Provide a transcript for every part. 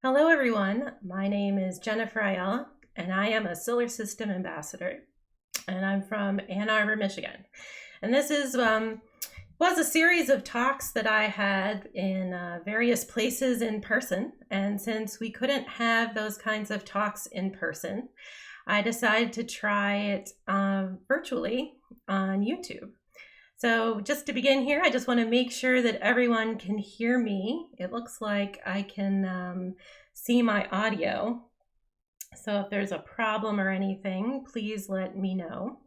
Hello everyone, my name is Jennifer Ayala and I am a Solar System Ambassador and I'm from Ann Arbor, Michigan. And this was a series of talks that I had in various places in person, and since we couldn't have those kinds of talks in person, I decided to try it virtually on YouTube. So just to begin here, I just want to make sure that everyone can hear me. It looks like I can see my audio. So if there's a problem or anything, please let me know.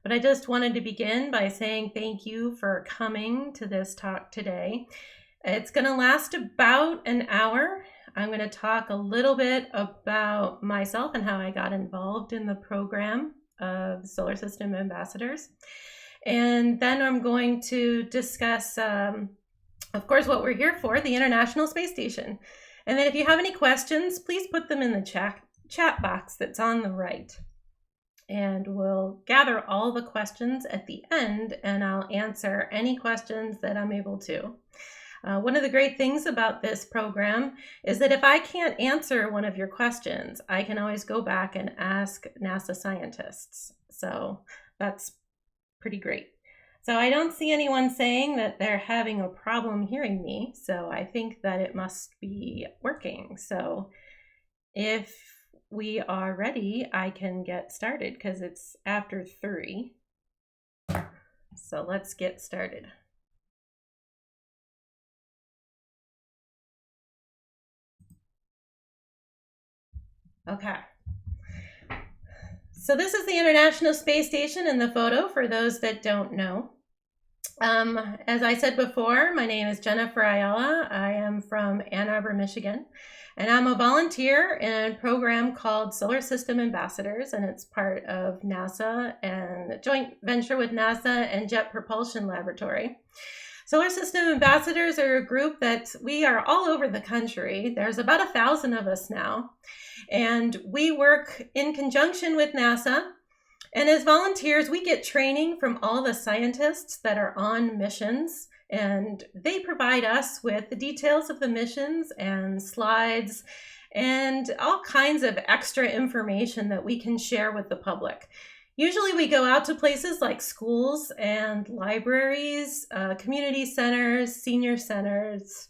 But I just wanted to begin by saying thank you for coming to this talk today. It's going to last about an hour. I'm going to talk a little bit about myself and how I got involved in the program of Solar System Ambassadors. And then I'm going to discuss, of course, what we're here for, the International Space Station. And then if you have any questions, please put them in the chat box that's on the right. And we'll gather all the questions at the end, and I'll answer any questions that I'm able to. One of the great things about this program is that if I can't answer one of your questions, I can always go back and ask NASA scientists. So that's pretty great. So I don't see anyone saying that they're having a problem hearing me, so I think that it must be working. So if we are ready, I can get started because it's after 3. So let's get started. Okay. So this is the International Space Station in the photo for those that don't know. As I said before, my name is Jennifer Ayala. I am from Ann Arbor, Michigan, and I'm a volunteer in a program called Solar System Ambassadors, and it's part of NASA and a joint venture with NASA and Jet Propulsion Laboratory. Solar System Ambassadors are a group that we are all over the country. There's about 1,000 of us now, and we work in conjunction with NASA. And as volunteers, we get training from all the scientists that are on missions, and they provide us with the details of the missions and slides and all kinds of extra information that we can share with the public. Usually we go out to places like schools and libraries, community centers, senior centers,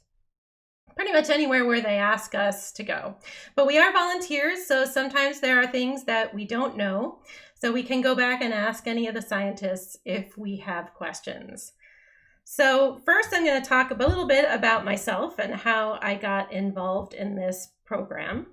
pretty much anywhere where they ask us to go. But we are volunteers, so sometimes there are things that we don't know. So we can go back and ask any of the scientists if we have questions. So first I'm going to talk a little bit about myself and how I got involved in this program.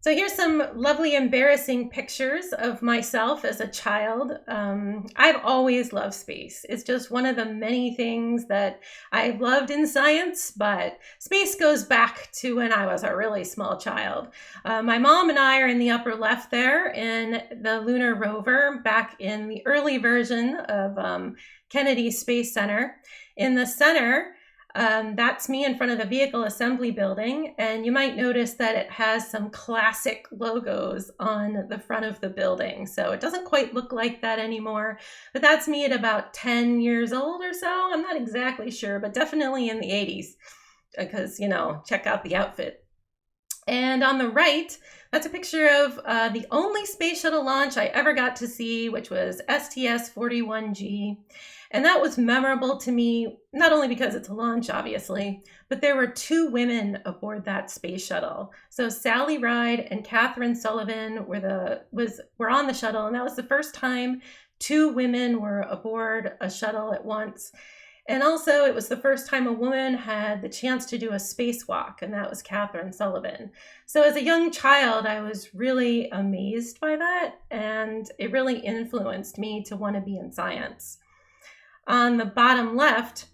So here's some lovely, embarrassing pictures of myself as a child. I've always loved space. It's just one of the many things that I've loved in science, but space goes back to when I was a really small child. My mom and I are in the upper left there in the lunar rover back in the early version of Kennedy Space Center. In the center, that's me in front of the vehicle assembly building, and you might notice that it has some classic logos on the front of the building. So it doesn't quite look like that anymore, but that's me at about 10 years old or so. I'm not exactly sure, but definitely in the 80s because, you know, check out the outfit. And on the right, that's a picture of the only space shuttle launch I ever got to see, which was STS-41G. And that was memorable to me, not only because it's a launch, obviously, but there were 2 women aboard that space shuttle. So Sally Ride and Catherine Sullivan were on the shuttle, and that was the first time 2 women were aboard a shuttle at once. And also, it was the first time a woman had the chance to do a spacewalk, and that was Catherine Sullivan. So as a young child, I was really amazed by that, and it really influenced me to want to be in science. On the bottom left,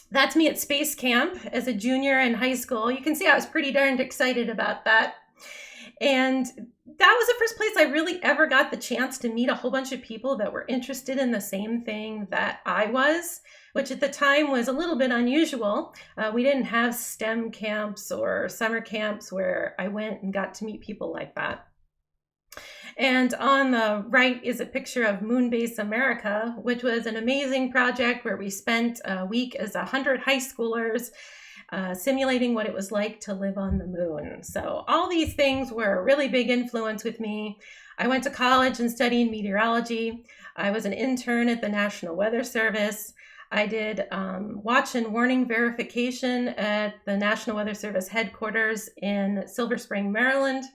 that's me at space camp as a junior in high school. You can see I was pretty darned excited about that. And that was the first place I really ever got the chance to meet a whole bunch of people that were interested in the same thing that I was, which at the time was a little bit unusual. We didn't have STEM camps or summer camps where I went and got to meet people like that. And on the right is a picture of Moonbase America, which was an amazing project where we spent a week as 100 high schoolers simulating what it was like to live on the moon. So all these things were a really big influence with me. I went to college and studied meteorology. I was an intern at the National Weather Service. I did watch and warning verification at the National Weather Service headquarters in Silver Spring, Maryland.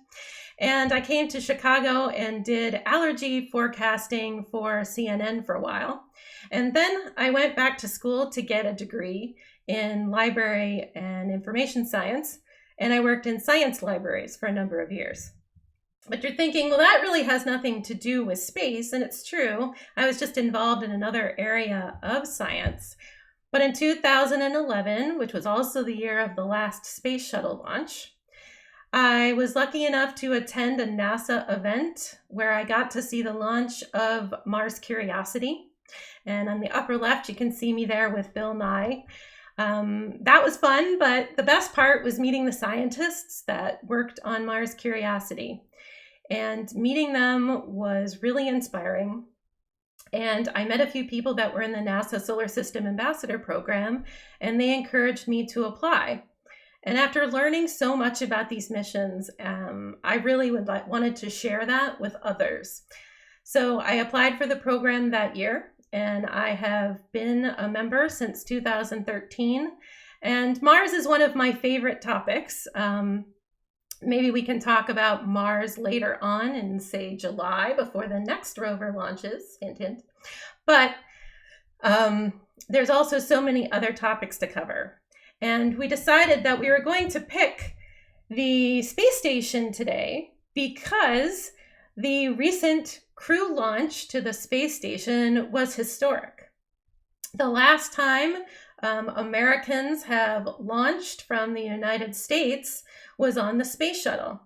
And I came to Chicago and did allergy forecasting for CNN for a while. And then I went back to school to get a degree in library and information science. And I worked in science libraries for a number of years. But you're thinking, well, that really has nothing to do with space. And it's true. I was just involved in another area of science. But in 2011, which was also the year of the last space shuttle launch, I was lucky enough to attend a NASA event where I got to see the launch of Mars Curiosity. And on the upper left, you can see me there with Bill Nye. That was fun, but the best part was meeting the scientists that worked on Mars Curiosity. And meeting them was really inspiring. And I met a few people that were in the NASA Solar System Ambassador Program, and they encouraged me to apply. And after learning so much about these missions, I really wanted to share that with others. So I applied for the program that year, and I have been a member since 2013. And Mars is one of my favorite topics. Maybe we can talk about Mars later on in, say, July before the next rover launches, hint, hint. But there's also so many other topics to cover. And we decided that we were going to pick the space station today because the recent crew launch to the space station was historic. The last time Americans have launched from the United States was on the space shuttle.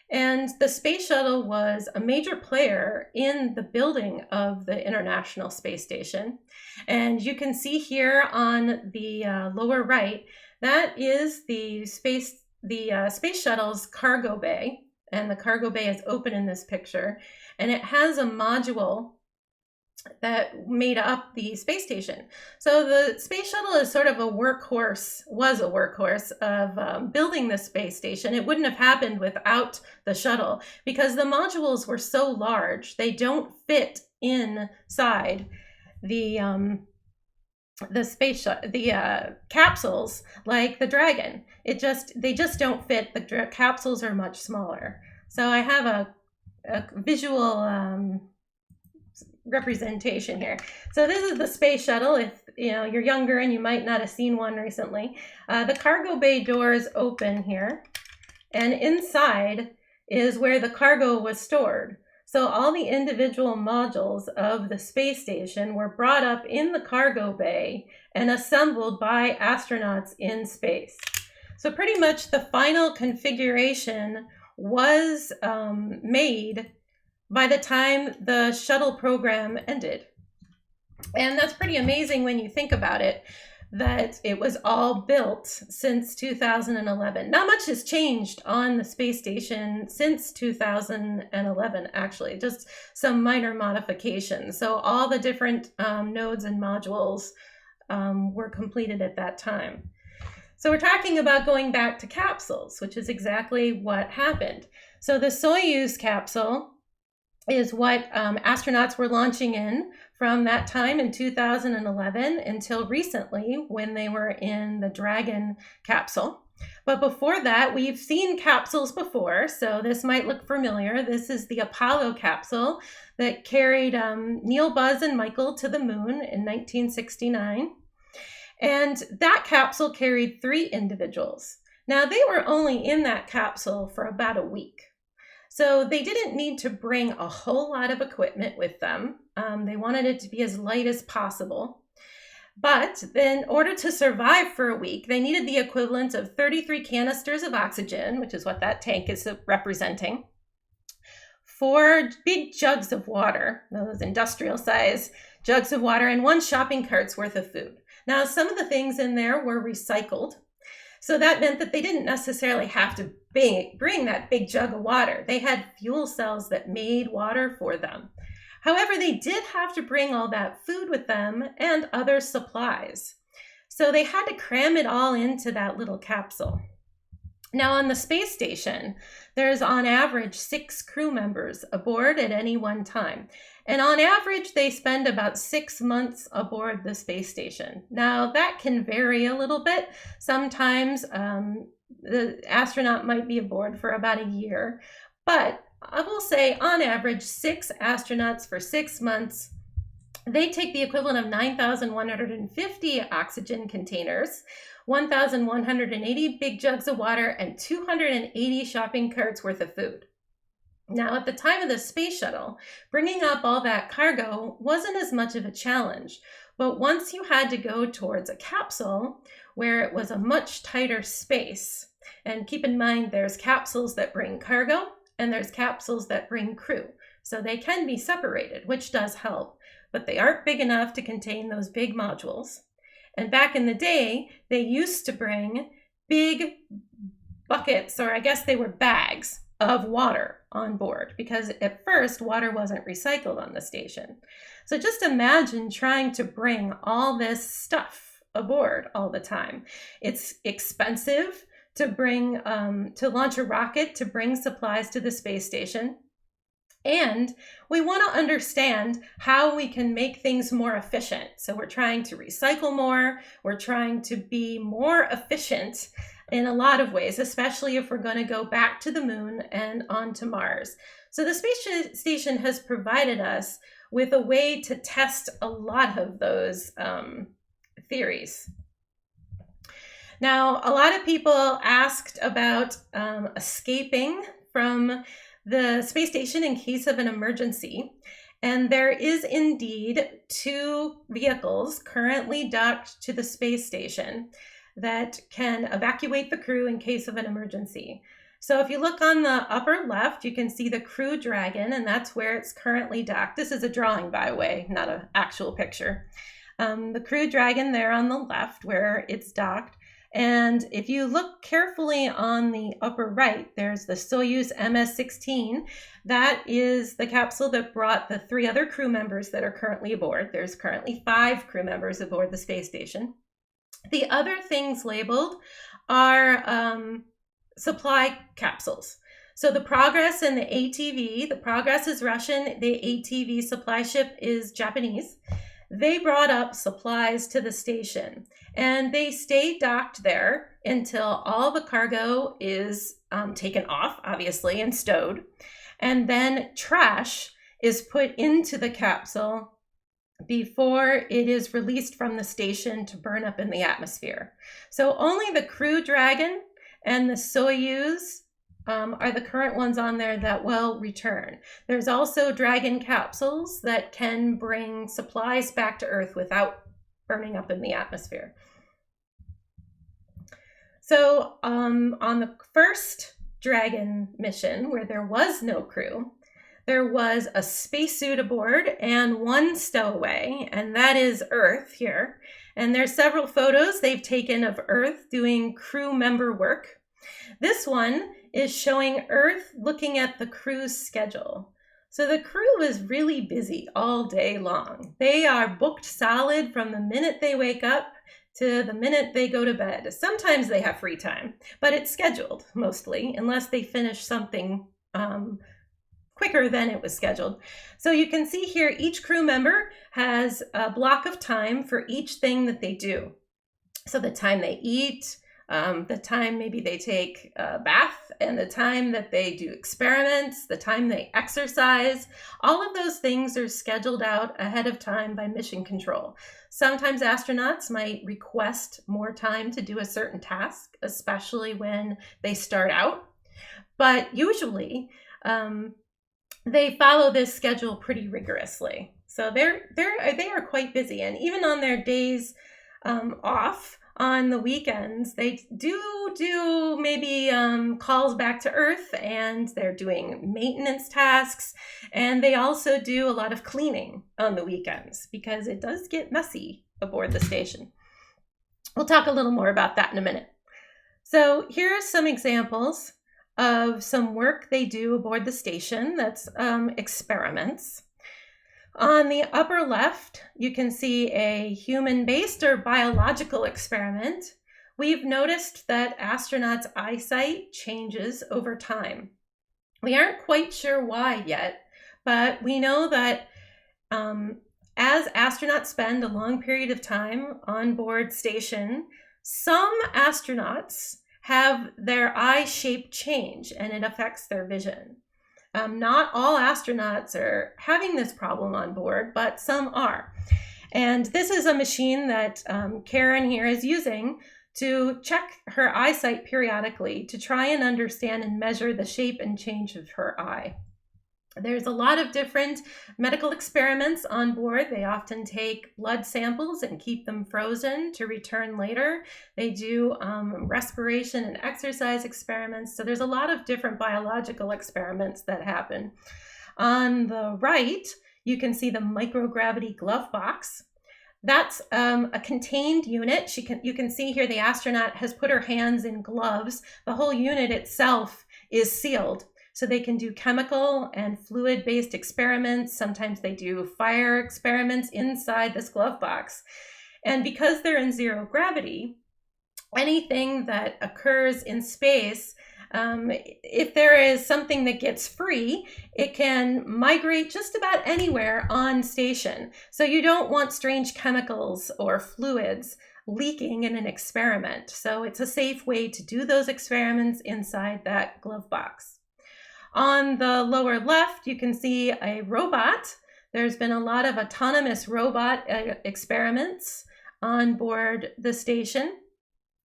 And the space shuttle was a major player in the building of the International Space Station. And you can see here on the lower right, that is the space shuttle's cargo bay. And the cargo bay is open in this picture. And it has a module that made up the space station. So the space shuttle is sort of was a workhorse of building the space station. It wouldn't have happened without the shuttle because the modules were so large, they don't fit inside the capsules like the Dragon. They just don't fit. The capsules are much smaller. So I have a visual representation here. So this is the space shuttle. If you're younger and you might not have seen one recently, the cargo bay doors open here, and inside is where the cargo was stored. So all the individual modules of the space station were brought up in the cargo bay and assembled by astronauts in space. So pretty much the final configuration was made by the time the shuttle program ended. And that's pretty amazing when you think about it, that it was all built since 2011. Not much has changed on the space station since 2011, actually, just some minor modifications. So all the different nodes and modules were completed at that time. So we're talking about going back to capsules, which is exactly what happened. So the Soyuz capsule is what astronauts were launching in from that time in 2011 until recently when they were in the Dragon capsule. But before that, we've seen capsules before, so this might look familiar. This is the Apollo capsule that carried Neil, Buzz, and Michael to the moon in 1969. And that capsule carried 3 individuals. Now, they were only in that capsule for about a week. So they didn't need to bring a whole lot of equipment with them. They wanted it to be as light as possible. But in order to survive for a week, they needed the equivalent of 33 canisters of oxygen, which is what that tank is representing, 4 big jugs of water, those industrial size jugs of water, and 1 shopping cart's worth of food. Now, some of the things in there were recycled. So that meant that they didn't necessarily have to bring that big jug of water. They had fuel cells that made water for them. However, they did have to bring all that food with them and other supplies. So they had to cram it all into that little capsule. Now on the space station, there's on average 6 crew members aboard at any one time. And on average, they spend about 6 months aboard the space station. Now that can vary a little bit. Sometimes the astronaut might be aboard for about a year, but I will say on average 6 astronauts for 6 months. They take the equivalent of 9,150 oxygen containers, 1,180 big jugs of water, and 280 shopping carts worth of food. Now, at the time of the space shuttle, bringing up all that cargo wasn't as much of a challenge, but once you had to go towards a capsule where it was a much tighter space, and keep in mind there's capsules that bring cargo and there's capsules that bring crew, so they can be separated, which does help, but they aren't big enough to contain those big modules. And back in the day, they used to bring big buckets, or I guess they were bags, of water on board, because at first water wasn't recycled on the station. So just imagine trying to bring all this stuff aboard all the time. It's expensive to bring, to launch a rocket to bring supplies to the space station. And we want to understand how we can make things more efficient. So we're trying to recycle more. We're trying to be more efficient in a lot of ways, especially if we're going to go back to the moon and onto Mars. So the space station has provided us with a way to test a lot of those theories. Now, a lot of people asked about escaping from the space station in case of an emergency. And there is indeed 2 vehicles currently docked to the space station that can evacuate the crew in case of an emergency. So if you look on the upper left, you can see the Crew Dragon, and that's where it's currently docked. This is a drawing, by the way, not an actual picture. The Crew Dragon there on the left where it's docked. And if you look carefully on the upper right, there's the Soyuz MS-16. That is the capsule that brought the 3 other crew members that are currently aboard. There's currently 5 crew members aboard the space station. The other things labeled are supply capsules. So the Progress and the ATV, the Progress is Russian, the ATV supply ship is Japanese. They brought up supplies to the station, and they stay docked there until all the cargo is taken off, obviously, and stowed. And then trash is put into the capsule before it is released from the station to burn up in the atmosphere. So only the Crew Dragon and the Soyuz are the current ones on there that will return. There's also Dragon capsules that can bring supplies back to Earth without burning up in the atmosphere. So on the first Dragon mission, where there was no crew, there was a spacesuit aboard and 1 stowaway, and that is Earth here. And there's several photos they've taken of Earth doing crew member work. This one is showing Earth looking at the crew's schedule. So the crew is really busy all day long. They are booked solid from the minute they wake up to the minute they go to bed. Sometimes they have free time, but it's scheduled mostly, unless they finish something quicker than it was scheduled. So you can see here, each crew member has a block of time for each thing that they do. So the time they eat, the time maybe they take a bath, and the time that they do experiments, the time they exercise, all of those things are scheduled out ahead of time by mission control. Sometimes astronauts might request more time to do a certain task, especially when they start out, but usually they follow this schedule pretty rigorously. So they are quite busy, and even on their days off, on the weekends, they do maybe calls back to Earth, and they're doing maintenance tasks, and they also do a lot of cleaning on the weekends because it does get messy aboard the station. We'll talk a little more about that in a minute. So here are some examples of some work they do aboard the station. That's experiments. On the upper left, you can see a human-based or biological experiment. We've noticed that astronauts' eyesight changes over time. We aren't quite sure why yet, but we know that as astronauts spend a long period of time on board station, some astronauts have their eye shape change and it affects their vision. Not all astronauts are having this problem on board, but some are. And this is a machine that Karen here is using to check her eyesight periodically to try and understand and measure the shape and change of her eye. There's a lot of different medical experiments on board. They often take blood samples and keep them frozen to return later. They do respiration and exercise experiments. So there's a lot of different biological experiments that happen. On the right, you can see the microgravity glove box. That's a contained unit. You can see here the astronaut has put her hands in gloves. The whole unit itself is sealed. So they can do chemical and fluid-based experiments. Sometimes they do fire experiments inside this glove box. And because they're in zero gravity, anything that occurs in space, if there is something that gets free, it can migrate just about anywhere on station. So you don't want strange chemicals or fluids leaking in an experiment. So it's a safe way to do those experiments inside that glove box. On the lower left, you can see a robot. There's been a lot of autonomous robot experiments on board the station.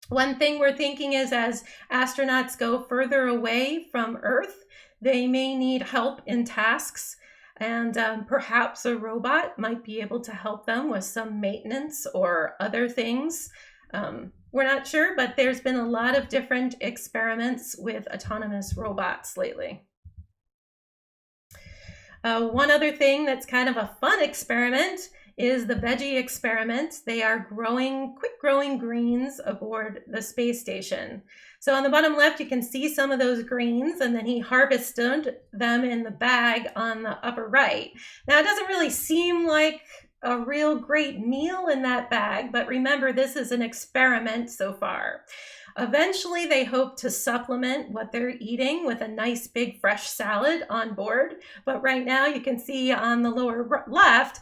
One thing we're thinking is as astronauts go further away from Earth, they may need help in tasks, and perhaps a robot might be able to help them with some maintenance or other things. We're not sure, but there's been a lot of different experiments with autonomous robots lately. One other thing that's kind of a fun experiment is the veggie experiment. They are quick growing greens aboard the space station. So on the bottom left, you can see some of those greens, and then he harvested them in the bag on the upper right. Now, it doesn't really seem like a real great meal in that bag, but remember, this is an experiment so far. Eventually, they hope to supplement what they're eating with a nice big fresh salad on board. But right now, you can see on the lower left,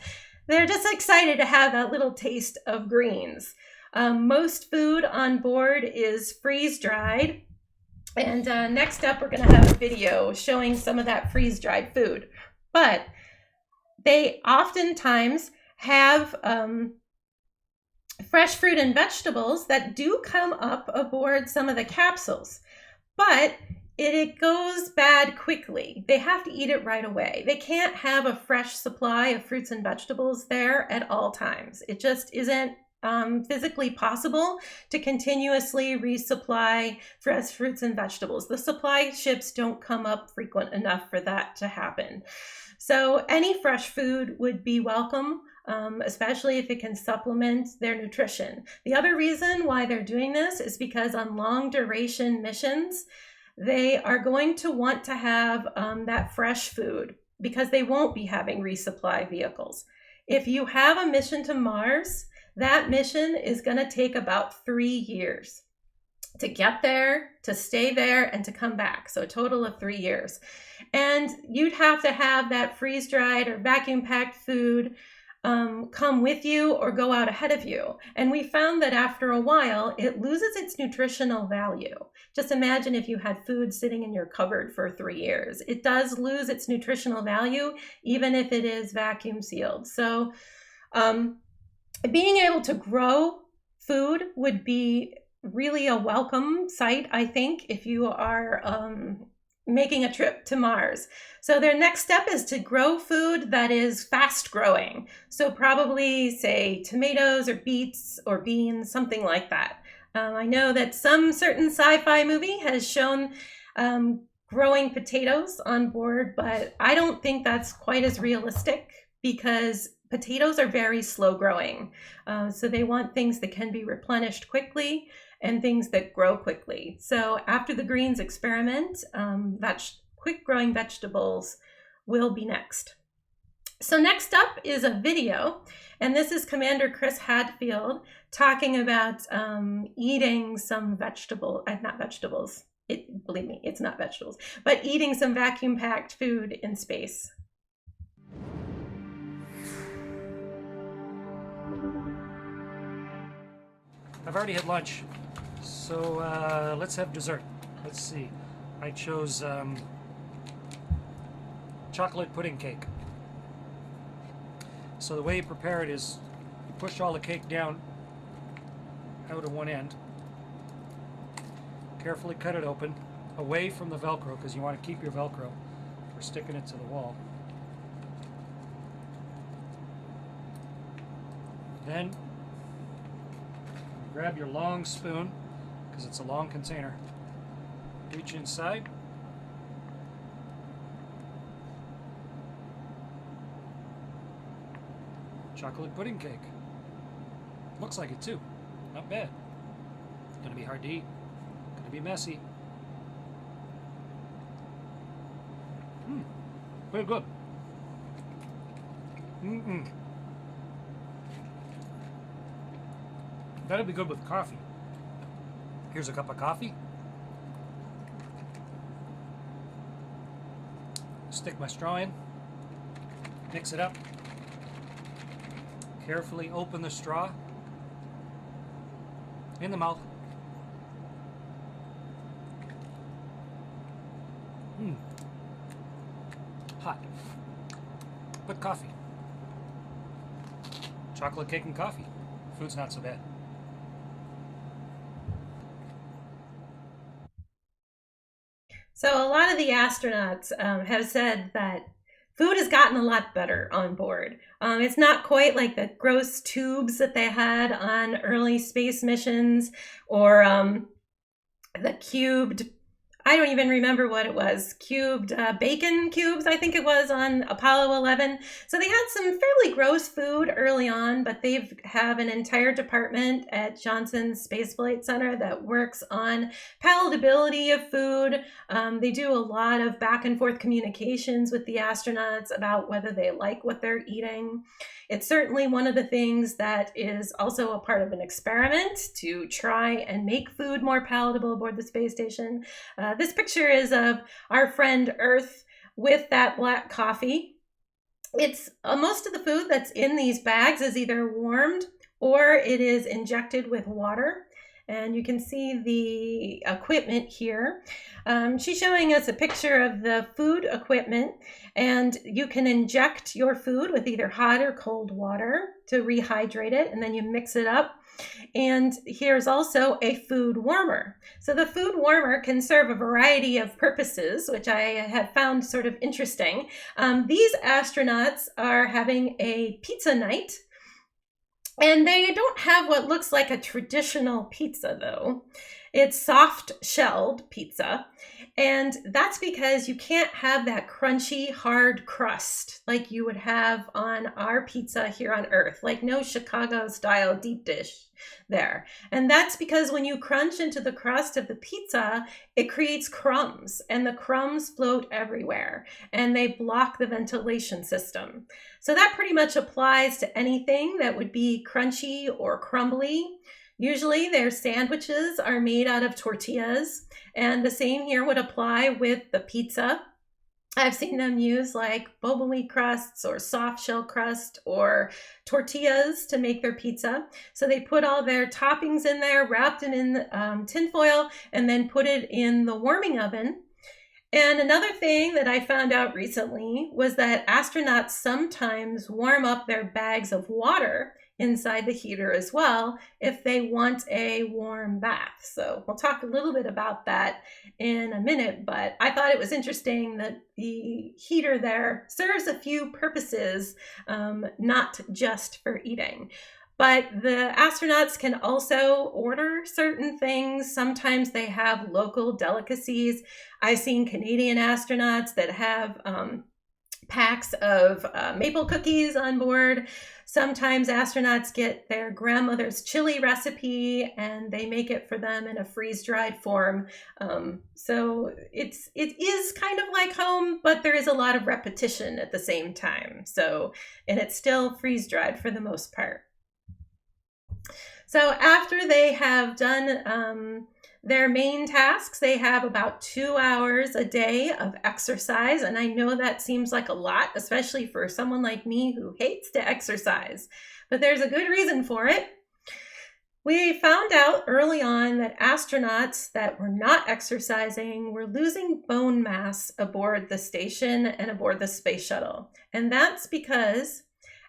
they're just excited to have that little taste of greens. Most food on board is freeze-dried. And next up, we're going to have a video showing some of that freeze-dried food. But they oftentimes have fresh fruit and vegetables that do come up aboard some of the capsules, but it goes bad quickly. They have to eat it right away. They can't have a fresh supply of fruits and vegetables there at all times. It just isn't physically possible to continuously resupply fresh fruits and vegetables. The supply ships don't come up frequent enough for that to happen. So any fresh food would be welcome, especially if it can supplement their nutrition. The other reason why they're doing this is because on long duration missions, they are going to want to have that fresh food because they won't be having resupply vehicles. If you have a mission to Mars, that mission is going to take about 3 years to get there, to stay there, and to come back. So a total of 3 years. And you'd have to have that freeze-dried or vacuum-packed food come with you or go out ahead of you. And we found that after a while, it loses its nutritional value. Just imagine if you had food sitting in your cupboard for 3 years. It does lose its nutritional value, even if it is vacuum sealed. So being able to grow food would be really a welcome sight, I think, if you are making a trip to Mars. So their next step is to grow food that is fast growing. So probably say tomatoes or beets or beans, something like that. I know that some certain sci-fi movie has shown growing potatoes on board, but I don't think that's quite as realistic because potatoes are very slow growing. So they want things that can be replenished quickly and things that grow quickly. So after the greens experiment, quick growing vegetables will be next. So next up is a video, and this is Commander Chris Hadfield talking about eating some not vegetables. Believe me, it's not vegetables, but eating some vacuum-packed food in space. I've already had lunch, so let's have dessert. Let's see. I chose chocolate pudding cake. So the way you prepare it is you push all the cake down out of one end, carefully cut it open, away from the Velcro, because you want to keep your Velcro for sticking it to the wall. Then grab your long spoon, because it's a long container, reach inside, chocolate pudding cake. Looks like it too. Not bad. Gonna be hard to eat. Gonna be messy. Very good. That'd be good with coffee. Here's a cup of coffee. Stick my straw in. Mix it up. Carefully open the straw in the mouth. Hot. But coffee. Chocolate cake and coffee. Food's not so bad. So a lot of the astronauts have said that food has gotten a lot better on board. It's not quite like the gross tubes that they had on early space missions, or the cubed, I don't even remember what it was, cubed bacon cubes, I think it was, on Apollo 11. So they had some fairly gross food early on, but they have an entire department at Johnson Space Flight Center that works on palatability of food. They do a lot of back and forth communications with the astronauts about whether they like what they're eating. It's certainly one of the things that is also a part of an experiment to try and make food more palatable aboard the space station. This picture is of our friend Earth with that black coffee. It's most of the food that's in these bags is either warmed or it is injected with water. And you can see the equipment here. She's showing us a picture of the food equipment, and you can inject your food with either hot or cold water to rehydrate it, and then you mix it up. And here's also a food warmer. So the food warmer can serve a variety of purposes, which I have found sort of interesting. These astronauts are having a pizza night. And they don't have what looks like a traditional pizza, though. It's soft-shelled pizza, and that's because you can't have that crunchy, hard crust like you would have on our pizza here on Earth, like no Chicago-style deep dish there. And that's because when you crunch into the crust of the pizza, it creates crumbs, and the crumbs float everywhere, and they block the ventilation system. So that pretty much applies to anything that would be crunchy or crumbly. Usually their sandwiches are made out of tortillas, and the same here would apply with the pizza. I've seen them use like boba crusts or soft shell crust or tortillas to make their pizza. So they put all their toppings in there, wrapped it in tin foil, and then put it in the warming oven. And another thing that I found out recently was that astronauts sometimes warm up their bags of water inside the heater as well if they want a warm bath. So we'll talk a little bit about that in a minute, but I thought it was interesting that the heater there serves a few purposes, not just for eating. But the astronauts can also order certain things. Sometimes they have local delicacies. I've seen Canadian astronauts that have packs of maple cookies on board. Sometimes astronauts get their grandmother's chili recipe and they make it for them in a freeze-dried form. So it is kind of like home, but there is a lot of repetition at the same time. So, and it's still freeze-dried for the most part. So after they have done their main tasks, they have about 2 hours a day of exercise. And I know that seems like a lot, especially for someone like me who hates to exercise, but there's a good reason for it. We found out early on that astronauts that were not exercising were losing bone mass aboard the station and aboard the space shuttle. And that's because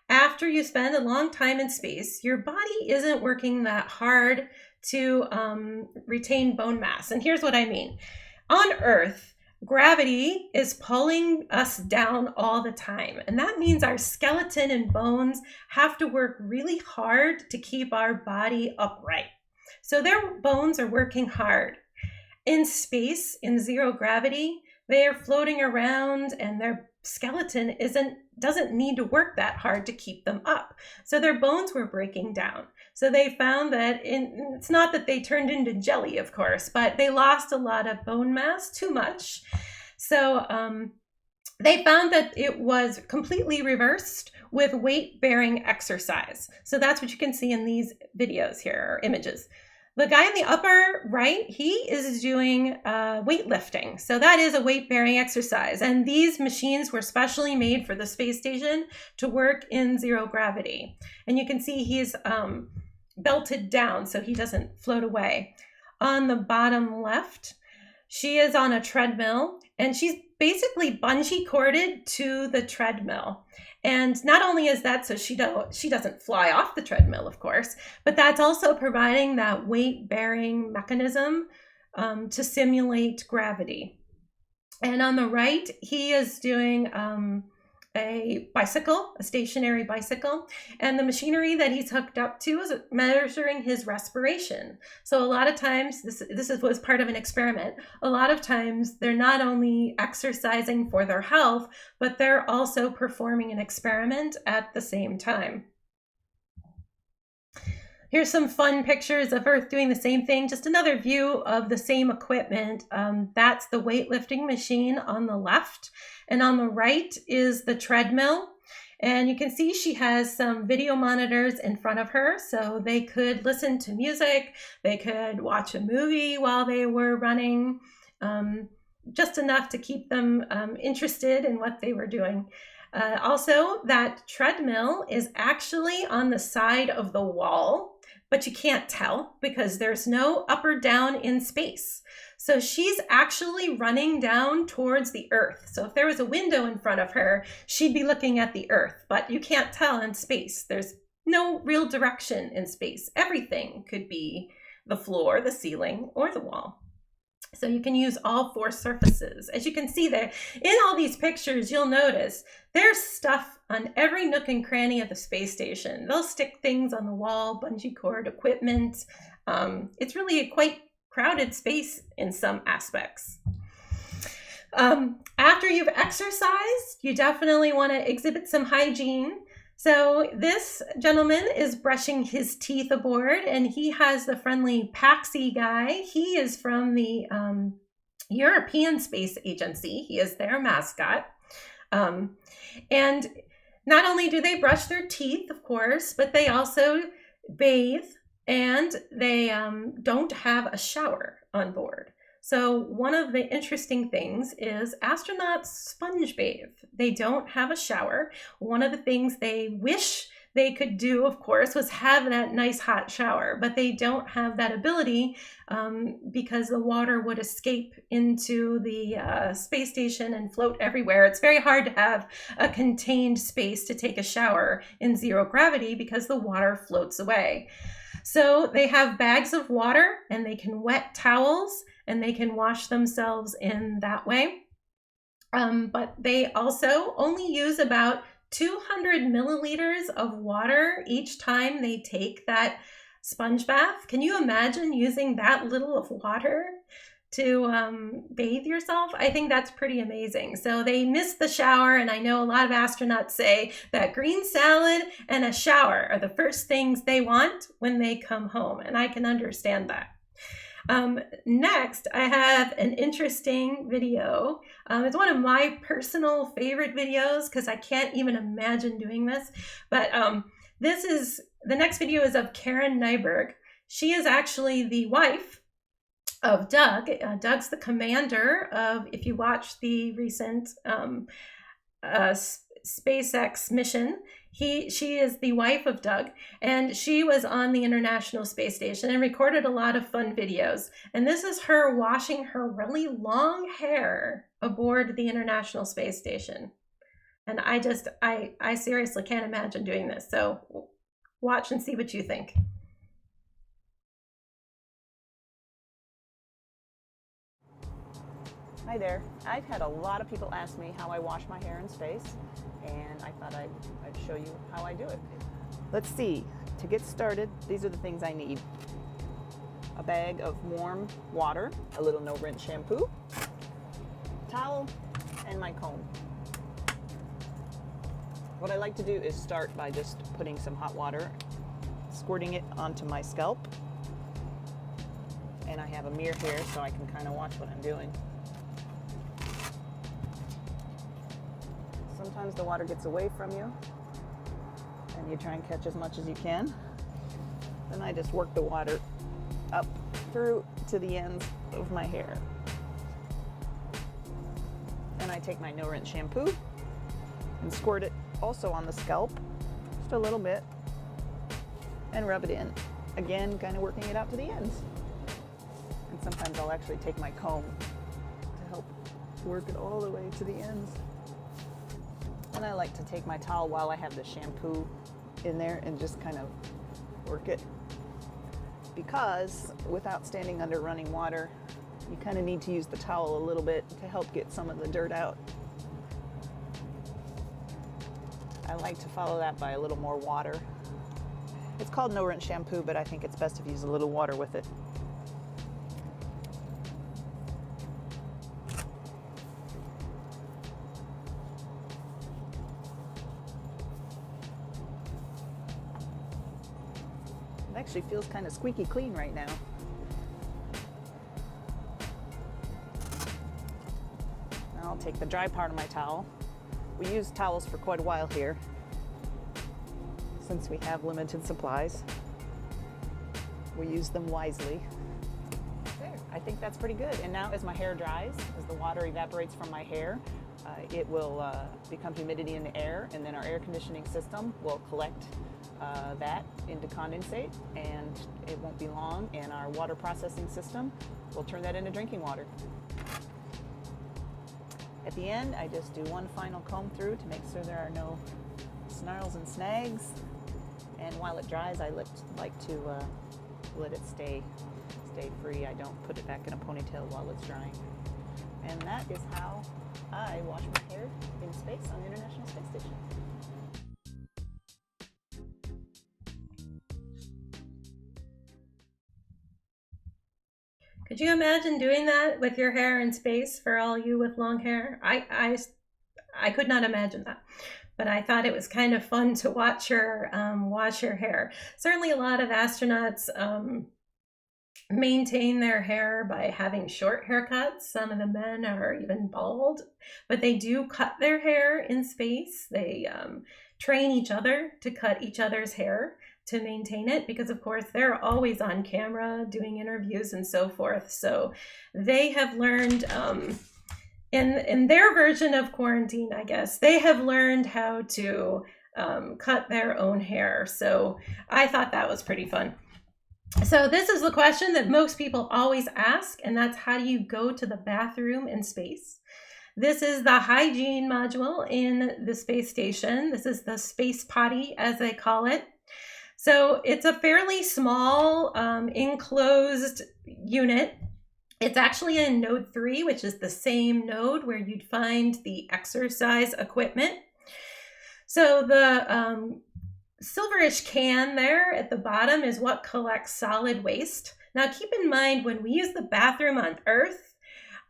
after you spend a long time in space, your body isn't working that hard to retain bone mass. And here's what I mean. On Earth, gravity is pulling us down all the time. And that means our skeleton and bones have to work really hard to keep our body upright. So their bones are working hard. In space, in zero gravity, they are floating around and their skeleton doesn't need to work that hard to keep them up. So their bones were breaking down. So they found that it's not that they turned into jelly, of course, but they lost a lot of bone mass, too much. So they found that it was completely reversed with weight-bearing exercise. So that's what you can see in these videos here, or images. The guy in the upper right, he is doing weightlifting. So that is a weight-bearing exercise. And these machines were specially made for the space station to work in zero gravity. And you can see he's belted down so he doesn't float away. On the bottom left, she is on a treadmill and she's basically bungee corded to the treadmill. And not only is that so she doesn't fly off the treadmill, of course, but that's also providing that weight-bearing mechanism to simulate gravity. And on the right, he is doing a bicycle, a stationary bicycle, and the machinery that he's hooked up to is measuring his respiration. So a lot of times, this was part of an experiment, a lot of times they're not only exercising for their health, but they're also performing an experiment at the same time. Here's some fun pictures of Earth doing the same thing, just another view of the same equipment. That's the weightlifting machine on the left, and on the right is the treadmill. And you can see she has some video monitors in front of her, so they could listen to music, they could watch a movie while they were running, just enough to keep them interested in what they were doing. Also, that treadmill is actually on the side of the wall, but you can't tell because there's no up or down in space. So she's actually running down towards the Earth. So if there was a window in front of her, she'd be looking at the Earth, but you can't tell in space. There's no real direction in space. Everything could be the floor, the ceiling, or the wall. So you can use all four surfaces. As you can see there, in all these pictures, you'll notice there's stuff on every nook and cranny of the space station. They'll stick things on the wall, bungee cord, equipment. It's really a quite crowded space in some aspects. After you've exercised, you definitely want to exhibit some hygiene. So this gentleman is brushing his teeth aboard, and he has the friendly Paxi guy. He is from the European Space Agency. He is their mascot. And not only do they brush their teeth, of course, but they also bathe, and they don't have a shower on board. So one of the interesting things is astronauts sponge bathe. They don't have a shower. One of the things they wish they could do, of course, was have that nice hot shower, but they don't have that ability because the water would escape into the space station and float everywhere. It's very hard to have a contained space to take a shower in zero gravity because the water floats away. So they have bags of water and they can wet towels and they can wash themselves in that way. But they also only use about 200 milliliters of water each time they take that sponge bath. Can you imagine using that little of water bathe yourself, I think that's pretty amazing. So they miss the shower, and I know a lot of astronauts say that green salad and a shower are the first things they want when they come home, and I can understand that. Next, I have an interesting video. It's one of my personal favorite videos because I can't even imagine doing this, but the next video is of Karen Nyberg. She is actually the wife of Doug. Doug's the commander of, if you watch the recent SpaceX mission, she is the wife of Doug, and she was on the International Space Station and recorded a lot of fun videos. And this is her washing her really long hair aboard the International Space Station. And I seriously can't imagine doing this. So watch and see what you think. Hi there. I've had a lot of people ask me how I wash my hair in space, and I thought I'd show you how I do it. Let's see. To get started, these are the things I need. A bag of warm water, a little no-rinse shampoo, towel, and my comb. What I like to do is start by just putting some hot water, squirting it onto my scalp, and I have a mirror here so I can kind of watch what I'm doing. Sometimes the water gets away from you and you try and catch as much as you can. Then I just work the water up through to the ends of my hair. Then I take my no-rinse shampoo and squirt it also on the scalp, just a little bit, and rub it in. Again, kind of working it out to the ends. And sometimes I'll actually take my comb to help work it all the way to the ends. And I like to take my towel while I have the shampoo in there and just kind of work it. Because without standing under running water, you kind of need to use the towel a little bit to help get some of the dirt out. I like to follow that by a little more water. It's called no-rinse shampoo, but I think it's best if you use a little water with it. It actually feels kind of squeaky clean right now. Now I'll take the dry part of my towel. We use towels for quite a while here, since we have limited supplies. We use them wisely. There, I think that's pretty good. And now as my hair dries, as the water evaporates from my hair, it will become humidity in the air, and then our air conditioning system will collect that into condensate, and it won't be long, and our water processing system will turn that into drinking water. At the end, I just do one final comb through to make sure there are no snarls and snags. And while it dries, I like to let it stay free. I don't put it back in a ponytail while it's drying. And that is how I wash my hair in space on the International Space Station. Could you imagine doing that with your hair in space, for all you with long hair? I could not imagine that, but I thought it was kind of fun to watch her wash her hair. Certainly a lot of astronauts maintain their hair by having short haircuts. Some of the men are even bald, but they do cut their hair in space. They train each other to cut each other's hair to maintain it, because of course they're always on camera doing interviews and so forth. So they have learned, in their version of quarantine, I guess, they have learned how to cut their own hair. So I thought that was pretty fun. So this is the question that most people always ask, and that's, how do you go to the bathroom in space? This is the hygiene module in the space station. This is the space potty, as they call it. So it's a fairly small enclosed unit. It's actually in node 3, which is the same node where you'd find the exercise equipment. So the silverish can there at the bottom is what collects solid waste. Now, keep in mind, when we use the bathroom on Earth,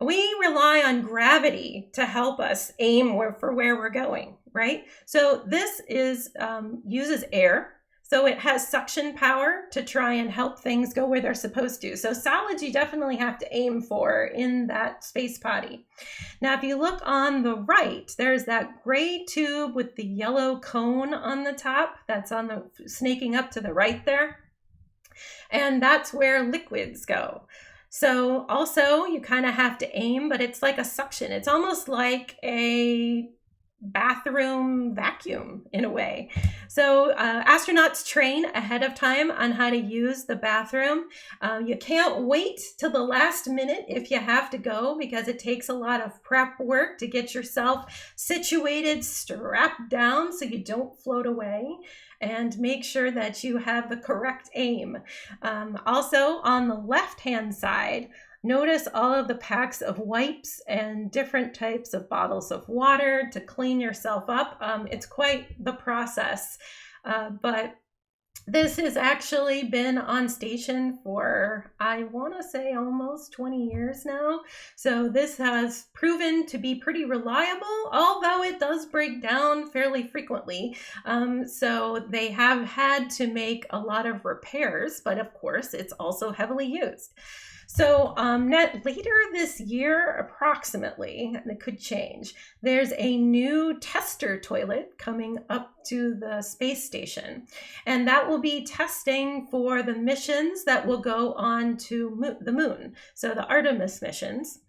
we rely on gravity to help us aim for where we're going, right? So this uses air. So it has suction power to try and help things go where they're supposed to. So solids you definitely have to aim for in that space potty. Now, if you look on the right, there's that gray tube with the yellow cone on the top that's snaking up to the right there. And that's where liquids go. So also you kind of have to aim, but it's like a suction. It's almost like a bathroom vacuum in a way. So astronauts train ahead of time on how to use the bathroom. You can't wait till the last minute if you have to go, because it takes a lot of prep work to get yourself situated, strapped down so you don't float away, and make sure that you have the correct aim. Also on the left-hand side, notice all of the packs of wipes and different types of bottles of water to clean yourself up. It's quite the process, but this has actually been on station for, I want to say, almost 20 years now. So this has proven to be pretty reliable, although it does break down fairly frequently. So they have had to make a lot of repairs, but of course it's also heavily used. So later this year, approximately, and it could change, there's a new tester toilet coming up to the space station. And that will be testing for the missions that will go on to the moon, so the Artemis missions.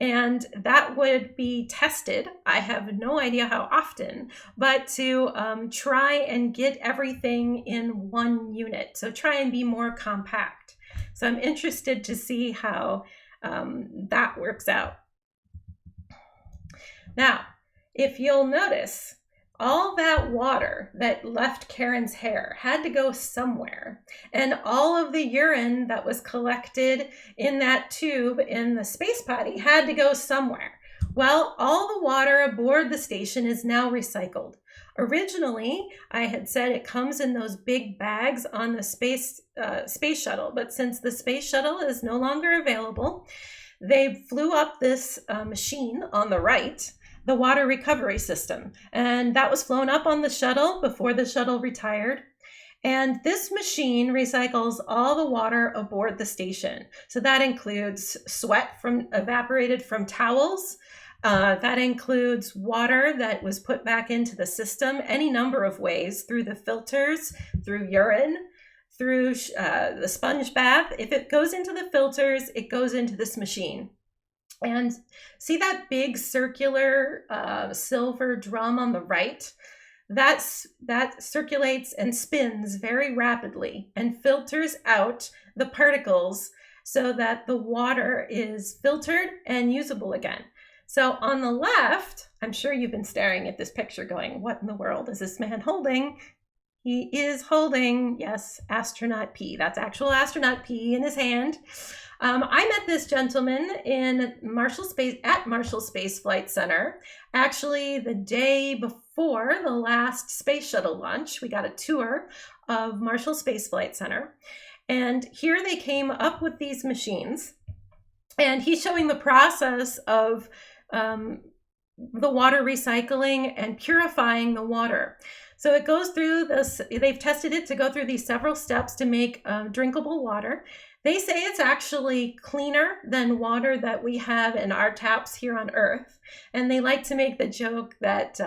And that would be tested, I have no idea how often, but to try and get everything in one unit. So try and be more compact. So I'm interested to see how that works out. Now, if you'll notice, all that water that left Karen's hair had to go somewhere. And all of the urine that was collected in that tube in the space potty had to go somewhere. Well, all the water aboard the station is now recycled. Originally, I had said it comes in those big bags on the space shuttle, but since the space shuttle is no longer available, they flew up this machine on the right, the water recovery system, and that was flown up on the shuttle before the shuttle retired. And this machine recycles all the water aboard the station. So that includes sweat evaporated from towels. That includes water that was put back into the system any number of ways, through the filters, through urine, through the sponge bath. If it goes into the filters, it goes into this machine. And see that big circular silver drum on the right? That circulates and spins very rapidly and filters out the particles so that the water is filtered and usable again. So on the left, I'm sure you've been staring at this picture going, what in the world is this man holding? He is holding, yes, astronaut pee. That's actual astronaut pee in his hand. I met this gentleman at Marshall Space Flight Center. Actually, the day before the last space shuttle launch, we got a tour of Marshall Space Flight Center. And here they came up with these machines. And he's showing the process of the water recycling and purifying the water. So it goes through this, they've tested it to go through these several steps to make drinkable water. They say it's actually cleaner than water that we have in our taps here on Earth. And they like to make the joke that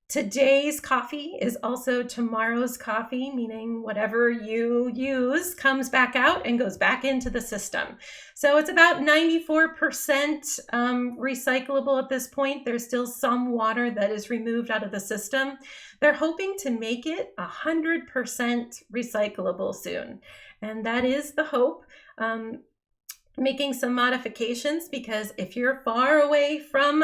today's coffee is also tomorrow's coffee, meaning whatever you use comes back out and goes back into the system. So it's about 94% recyclable at this point. There's still some water that is removed out of the system. They're hoping to make it 100% recyclable soon. And that is the hope. Making some modifications, because if you're far away from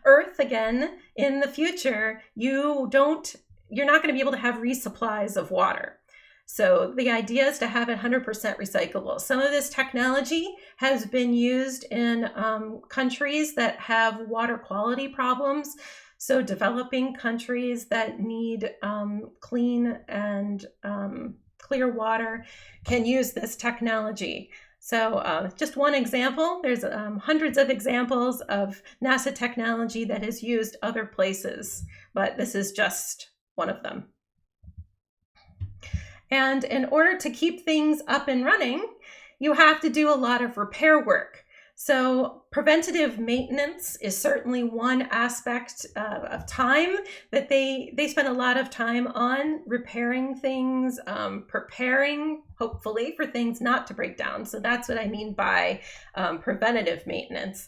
Earth again in the future, you're not going to be able to have resupplies of water. So the idea is to have it 100% recyclable. Some of this technology has been used in countries that have water quality problems. So developing countries that need clean and clear water can use this technology. So just one example, there's hundreds of examples of NASA technology that is used other places, but this is just one of them. And in order to keep things up and running, you have to do a lot of repair work. So preventative maintenance is certainly one aspect of time that they spend a lot of time on repairing things, preparing, hopefully, for things not to break down. So that's what I mean by preventative maintenance.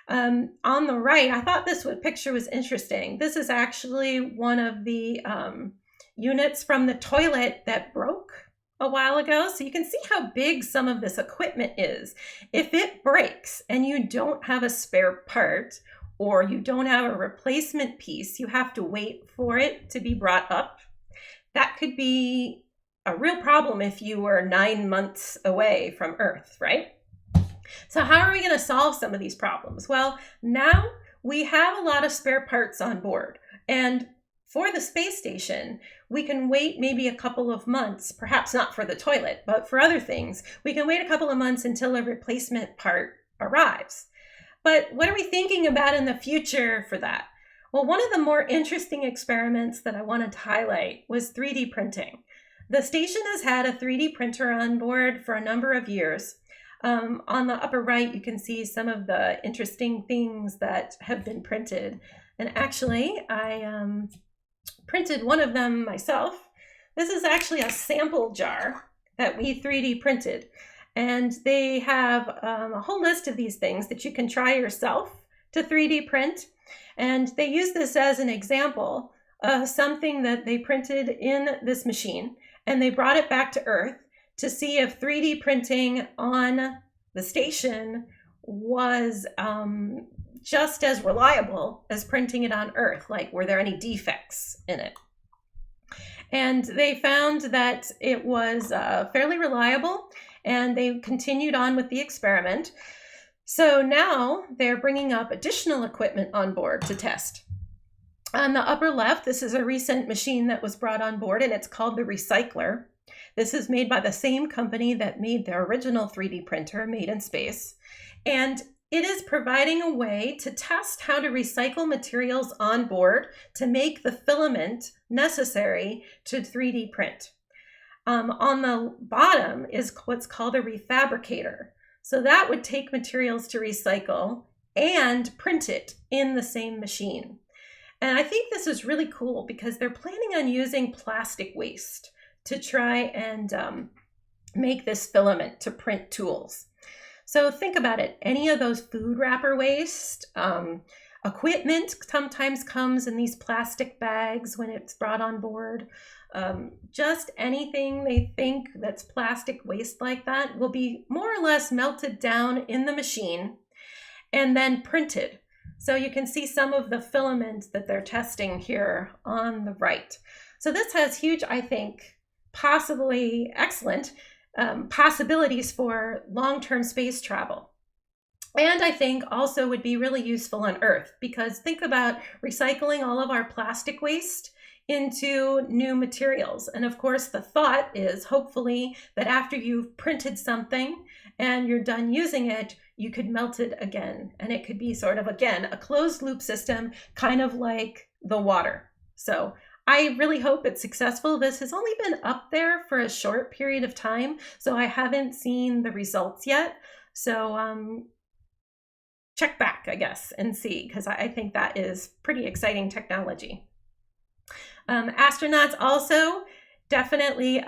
On the right, I thought this picture was interesting. This is actually one of the units from the toilet that broke a while ago. So you can see how big some of this equipment is. If it breaks and you don't have a spare part or you don't have a replacement piece, you have to wait for it to be brought up. That could be a real problem if you were 9 months away from Earth, right? So how are we going to solve some of these problems? Well, now we have a lot of spare parts on board, and for the space station, we can wait maybe a couple of months, perhaps not for the toilet, but for other things. We can wait a couple of months until a replacement part arrives. But what are we thinking about in the future for that? Well, one of the more interesting experiments that I wanted to highlight was 3D printing. The station has had a 3D printer on board for a number of years. On the upper right, you can see some of the interesting things that have been printed. And actually, I printed one of them myself. This is actually a sample jar that we 3D printed. And they have a whole list of these things that you can try yourself to 3D print. And they use this as an example of something that they printed in this machine. And they brought it back to Earth to see if 3D printing on the station was just as reliable as printing it on Earth. Like, were there any defects in it? And they found that it was fairly reliable, and they continued on with the experiment. So now they're bringing up additional equipment on board to test. On the upper left, this is a recent machine that was brought on board, and it's called the Recycler. This is made by the same company that made their original 3D printer, Made in Space. And it is providing a way to test how to recycle materials on board to make the filament necessary to 3D print. On the bottom is what's called a refabricator. So that would take materials to recycle and print it in the same machine. And I think this is really cool because they're planning on using plastic waste to try and make this filament to print tools. So think about it. Any of those food wrapper waste, equipment sometimes comes in these plastic bags when it's brought on board. Just anything they think that's plastic waste like that will be more or less melted down in the machine and then printed. So you can see some of the filament that they're testing here on the right. So this has huge, I think, possibly excellent possibilities for long-term space travel. And I think also would be really useful on Earth, because think about recycling all of our plastic waste into new materials. And of course, the thought is hopefully that after you've printed something and you're done using it, you could melt it again. And it could be sort of, again, a closed loop system, kind of like the water. So I really hope it's successful. This has only been up there for a short period of time, so I haven't seen the results yet. So check back, I guess, and see, because I think that is pretty exciting technology. Astronauts also definitely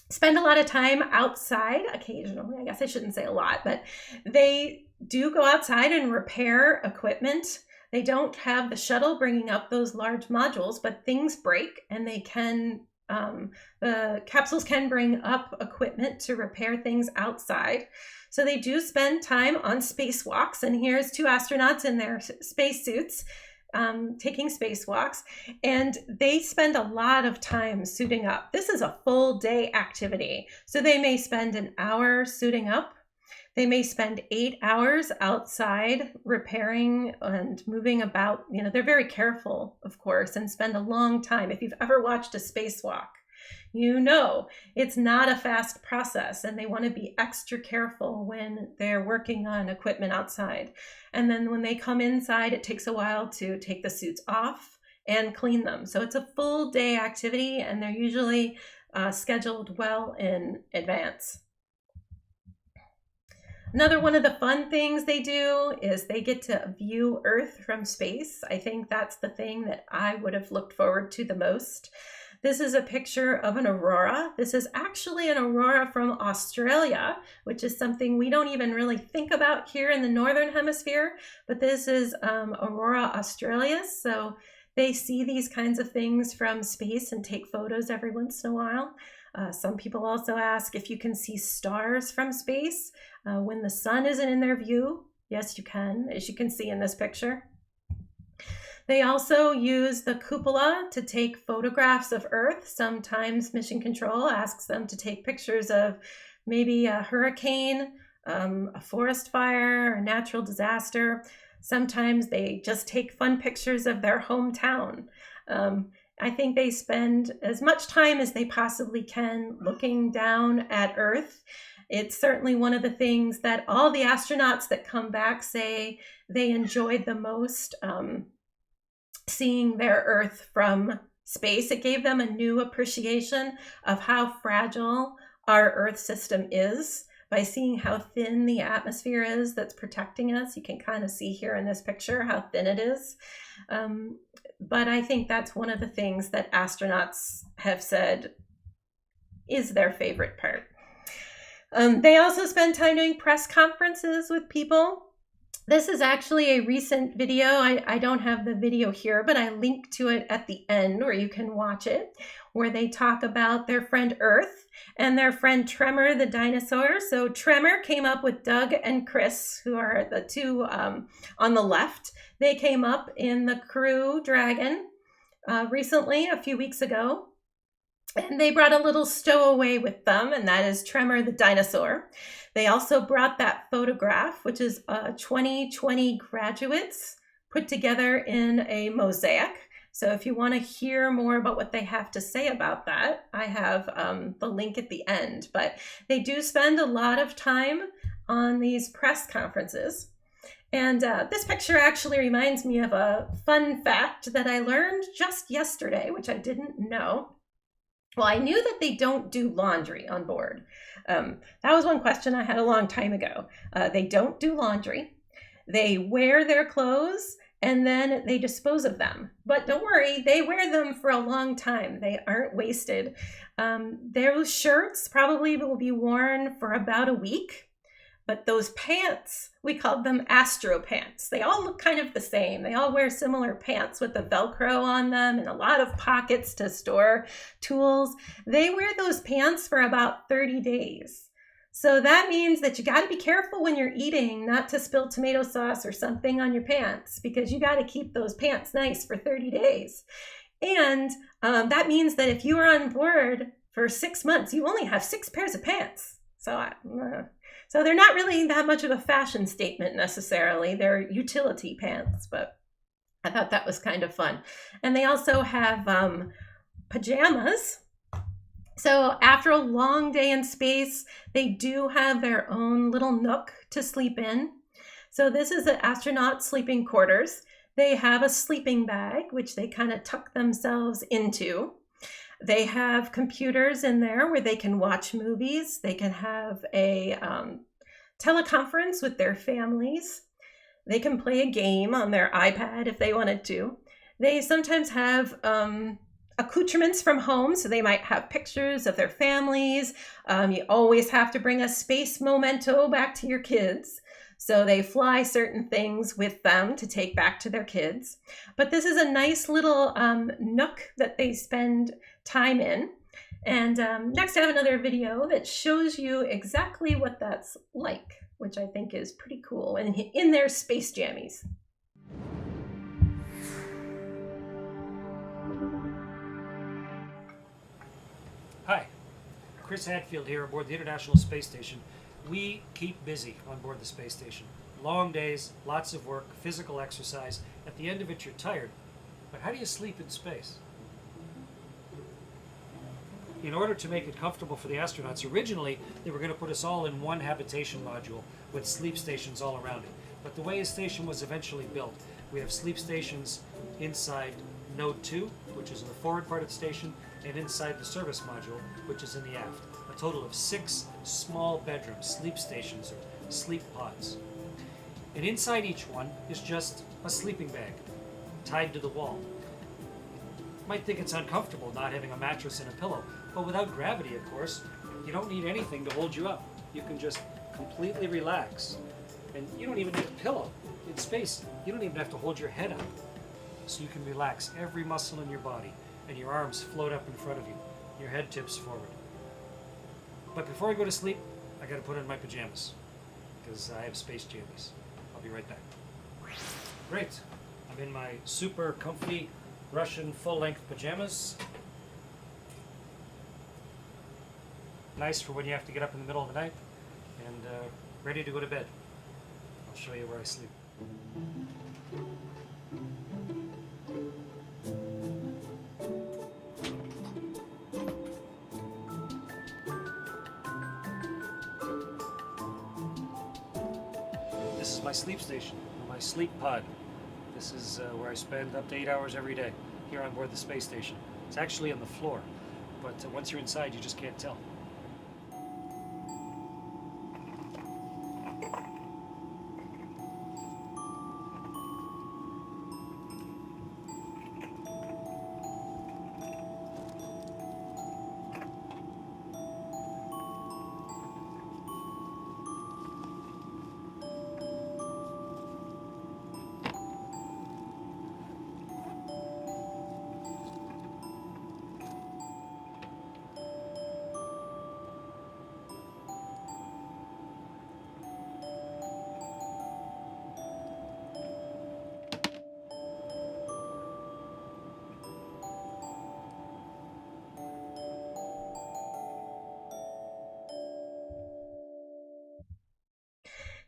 spend a lot of time outside occasionally. I guess I shouldn't say a lot, but they do go outside and repair equipment. They don't have the shuttle bringing up those large modules, but things break and they can, the capsules can bring up equipment to repair things outside. So they do spend time on spacewalks, and here's 2 astronauts in their spacesuits taking spacewalks, and they spend a lot of time suiting up. This is a full day activity. So they may spend an hour suiting up. They may spend 8 hours outside repairing and moving about. You know, they're very careful, of course, and spend a long time. If you've ever watched a spacewalk, you know it's not a fast process, and they want to be extra careful when they're working on equipment outside. And then when they come inside, it takes a while to take the suits off and clean them. So it's a full day activity, and they're usually scheduled well in advance. Another one of the fun things they do is they get to view Earth from space. I think that's the thing that I would have looked forward to the most. This is a picture of an aurora. This is actually an aurora from Australia, which is something we don't even really think about here in the Northern Hemisphere, but this is Aurora Australis. So they see these kinds of things from space and take photos every once in a while. Some people also ask if you can see stars from space when the sun isn't in their view. Yes, you can, as you can see in this picture. They also use the cupola to take photographs of Earth. Sometimes Mission Control asks them to take pictures of maybe a hurricane, a forest fire, a natural disaster. Sometimes they just take fun pictures of their hometown. I think they spend as much time as they possibly can looking down at Earth. It's certainly one of the things that all the astronauts that come back say they enjoyed the most, seeing their Earth from space. It gave them a new appreciation of how fragile our Earth system is. By seeing how thin the atmosphere is that's protecting us, you can kind of see here in this picture how thin it is. But I think that's one of the things that astronauts have said is their favorite part. They also spend time doing press conferences with people. This is actually a recent video. I don't have the video here, but I link to it at the end where you can watch it, where they talk about their friend Earth and their friend Tremor the dinosaur. So Tremor came up with Doug and Chris, who are the two on the left. They came up in the Crew Dragon recently, a few weeks ago. And they brought a little stowaway with them, and that is Tremor the dinosaur. They also brought that photograph, which is 2020 graduates put together in a mosaic. So if you want to hear more about what they have to say about that, I have the link at the end. But they do spend a lot of time on these press conferences. And this picture actually reminds me of a fun fact that I learned just yesterday, which I didn't know. Well, I knew that they don't do laundry on board. That was one question I had a long time ago. They don't do laundry. They wear their clothes and then they dispose of them. But don't worry, they wear them for a long time. They aren't wasted. Those shirts probably will be worn for about a week. But those pants, we called them Astro pants. They all look kind of the same. They all wear similar pants with the Velcro on them and a lot of pockets to store tools. They wear those pants for about 30 days. So that means that you got to be careful when you're eating not to spill tomato sauce or something on your pants, because you got to keep those pants nice for 30 days. And that means that if you are on board for 6 months, you only have 6 pairs of pants. So they're not really that much of a fashion statement necessarily. They're utility pants, but I thought that was kind of fun. And they also have pajamas. So after a long day in space, they do have their own little nook to sleep in. So this is the astronaut sleeping quarters. They have a sleeping bag, which they kind of tuck themselves into. They have computers in there where they can watch movies. They can have a teleconference with their families. They can play a game on their iPad if they wanted to. They sometimes have accoutrements from home, so they might have pictures of their families. You always have to bring a space memento back to your kids. So they fly certain things with them to take back to their kids. But this is a nice little nook that they spend time in. And next I have another video that shows you exactly what that's like, which I think is pretty cool, and in their space jammies. Hi, Chris Hadfield here aboard the International Space Station. We keep busy on board the space station. Long days, lots of work, physical exercise. At the end of it, you're tired. But how do you sleep in space? in order to make it comfortable for the astronauts, originally they were going to put us all in one habitation module with sleep stations all around it. But the way a station was eventually built, we have sleep stations inside Node 2, which is in the forward part of the station, and inside the service module, which is in the aft. A total of 6 small bedrooms, sleep stations, or sleep pods. And inside each one is just a sleeping bag tied to the wall. You might think it's uncomfortable not having a mattress and a pillow, but without gravity, of course, you don't need anything to hold you up. You can just completely relax. And you don't even need a pillow. In space, you don't even have to hold your head up. So you can relax every muscle in your body, and your arms float up in front of you. Your head tips forward. But before I go to sleep, I gotta put on my pajamas, because I have space jammies. I'll be right back. Great. I'm in my super comfy Russian full-length pajamas. Nice for when you have to get up in the middle of the night, and ready to go to bed. I'll show you where I sleep. This is my sleep station, my sleep pod. This is where I spend up to 8 hours every day here on board the space station. It's actually on the floor, but once you're inside, you just can't tell.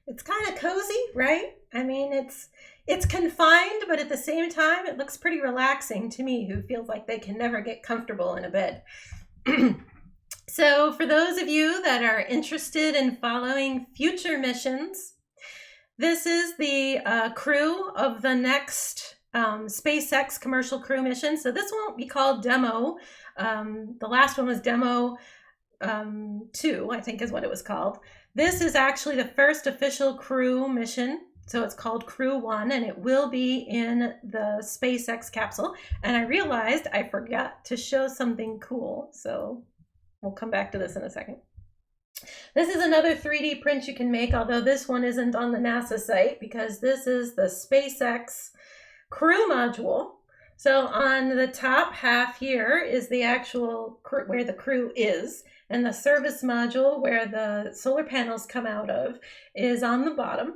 It's kind of cozy, right? I mean, it's confined, but at the same time, it looks pretty relaxing to me, who feels like they can never get comfortable in a bed. So for those of you that are interested in following future missions, this is the crew of the next SpaceX commercial crew mission. So this won't be called Demo. The last one was Demo 2, I think is what it was called. This is actually the first official crew mission. So it's called Crew 1, and it will be in the SpaceX capsule. And I realized I forgot to show something cool. So we'll come back to this in a second. This is another 3D print you can make, although this one isn't on the NASA site, because this is the SpaceX crew module. So on the top half here is the actual where the crew is, and the service module where the solar panels come out of is on the bottom.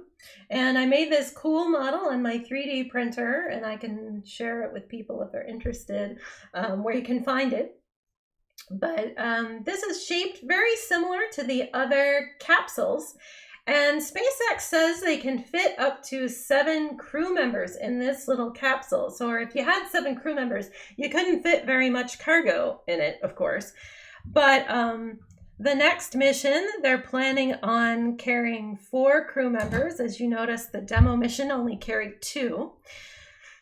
And I made this cool model on my 3D printer, and I can share it with people if they're interested, where you can find it. But this is shaped very similar to the other capsules. And SpaceX says they can fit up to 7 crew members in this little capsule. So if you had 7 crew members, you couldn't fit very much cargo in it, of course. But the next mission, they're planning on carrying 4 crew members. As you notice, the demo mission only carried 2.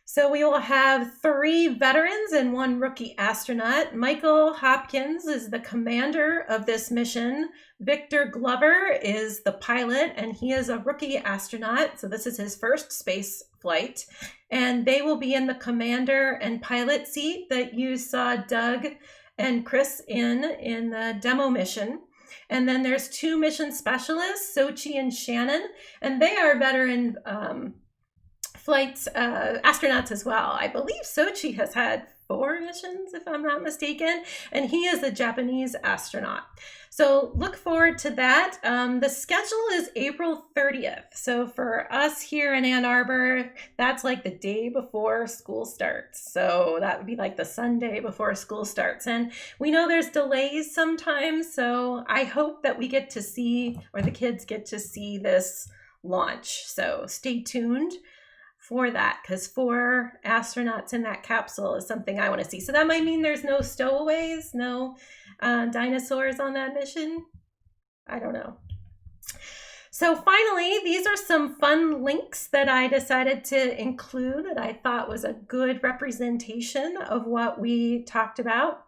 So we will have 3 veterans and 1 rookie astronaut. Michael Hopkins is the commander of this mission. Victor Glover is the pilot, and he is a rookie astronaut. So this is his first space flight. And they will be in the commander and pilot seat that you saw Doug and Chris in the demo mission. And then there's 2 mission specialists, Sochi and Shannon, and they are veteran flights, astronauts as well. I believe Sochi has had 4 missions, if I'm not mistaken, and he is a Japanese astronaut. So look forward to that. The schedule is April 30th. So for us here in Ann Arbor, that's like the day before school starts. So that would be like the Sunday before school starts. And we know there's delays sometimes, so I hope that we get to see, or the kids get to see this launch. So stay tuned for that, because 4 astronauts in that capsule is something I want to see. So that might mean there's no stowaways, no dinosaurs on that mission. I don't know. So finally, these are some fun links that I decided to include that I thought was a good representation of what we talked about.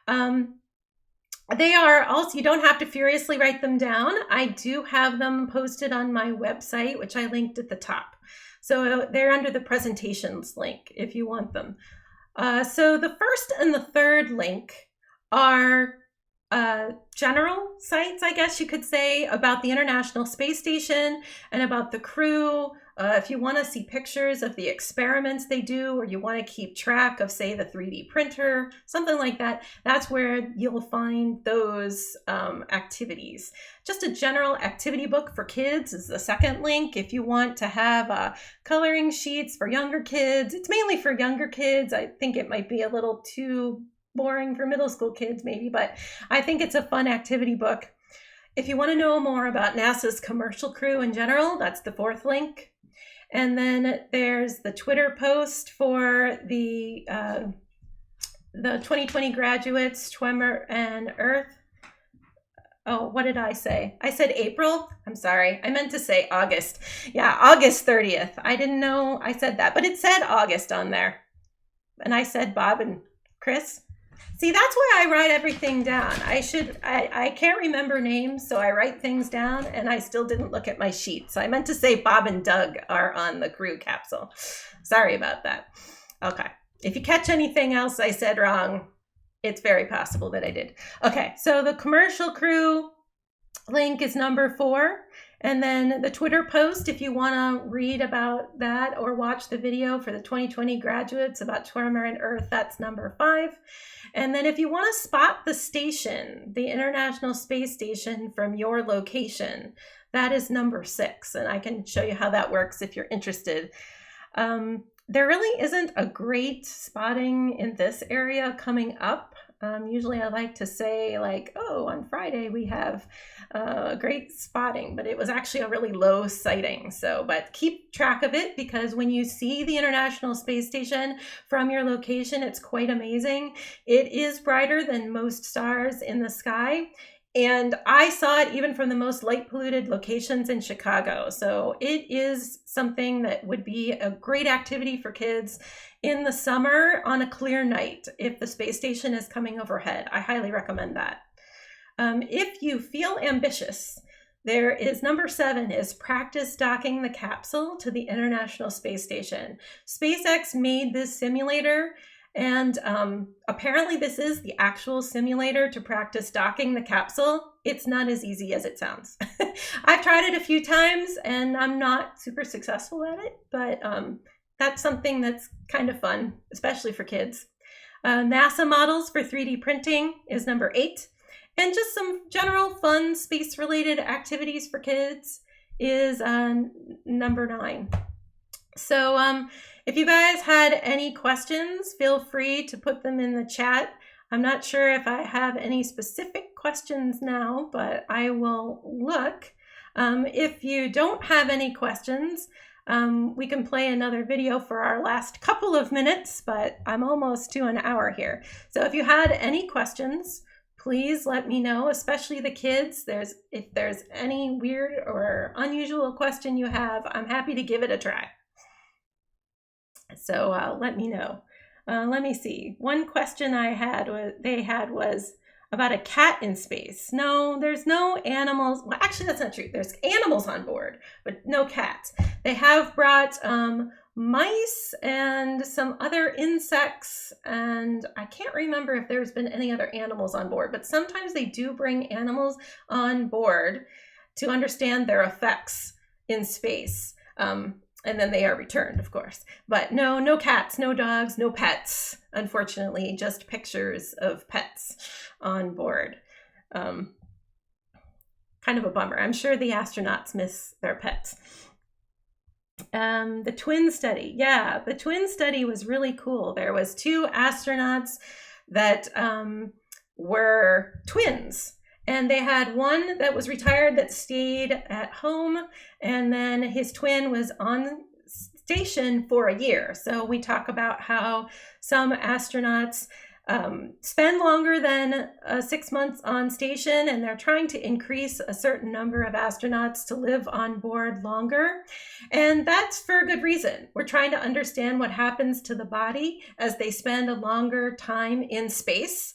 They are also, you don't have to furiously write them down. I do have them posted on my website, which I linked at the top. So they're under the presentations link if you want them. So the first and the third link are general sites, I guess you could say, about the International Space Station and about the crew. If you want to see pictures of the experiments they do, or you want to keep track of, say, the 3D printer, something like that, that's where you'll find those activities. Just a general activity book for kids is the second link. If you want to have coloring sheets for younger kids, it's mainly for younger kids. I think it might be a little too boring for middle school kids maybe, but I think it's a fun activity book. If you want to know more about NASA's commercial crew in general, that's the fourth link. And then there's the Twitter post for the 2020 graduates, Twemmer and Earth. Oh, what did I say? I said April. I'm sorry. I meant to say August. Yeah, August 30th. I didn't know I said that, but it said August on there. And I said Bob and Chris. See, that's why I write everything down. I can't remember names, so I write things down, and I still didn't look at my sheet. So I meant to say Bob and Doug are on the crew capsule. Sorry about that. Okay. If you catch anything else I said wrong, it's very possible that I did. Okay, so the commercial crew link is number 4. And then the Twitter post, if you want to read about that or watch the video for the 2020 graduates about Twemmer and Earth, that's number 5. And then if you want to spot the station, the International Space Station from your location, that is number 6. And I can show you how that works if you're interested. There really isn't a great spotting in this area coming up. Usually I like to say like, oh, on Friday we have great spotting, but it was actually a really low sighting. So, but keep track of it, because when you see the International Space Station from your location, it's quite amazing. It is brighter than most stars in the sky. And I saw it even from the most light polluted locations in Chicago. So it is something that would be a great activity for kids in the summer on a clear night if the space station is coming overhead. I highly recommend that. If you feel ambitious, there is number 7 is practice docking the capsule to the International Space Station. SpaceX made this simulator, and apparently this is the actual simulator to practice docking the capsule. It's not as easy as it sounds. I've tried it a few times and I'm not super successful at it, but that's something that's kind of fun, especially for kids. NASA models for 3D printing is number 8. And just some general fun space-related activities for kids is number 9. So if you guys had any questions, feel free to put them in the chat. I'm not sure if I have any specific questions now, but I will look. If you don't have any questions, we can play another video for our last couple of minutes, but I'm almost to an hour here. So if you had any questions, please let me know, especially the kids. If there's any weird or unusual question you have, I'm happy to give it a try. So let me know. Let me see. One question they had was about a cat in space. No, there's no animals. Well, actually, that's not true. There's animals on board, but no cats. They have brought mice and some other insects, and I can't remember if there's been any other animals on board, but sometimes they do bring animals on board to understand their effects in space. And then they are returned, of course. But no cats, no dogs, no pets. Unfortunately, just pictures of pets on board. Kind of a bummer. I'm sure the astronauts miss their pets. The twin study. Yeah, the twin study was really cool. There was 2 astronauts that were twins. And they had one that was retired that stayed at home, and then his twin was on station for a year. So we talk about how some astronauts spend longer than 6 months on station, and they're trying to increase a certain number of astronauts to live on board longer. And that's for a good reason. We're trying to understand what happens to the body as they spend a longer time in space.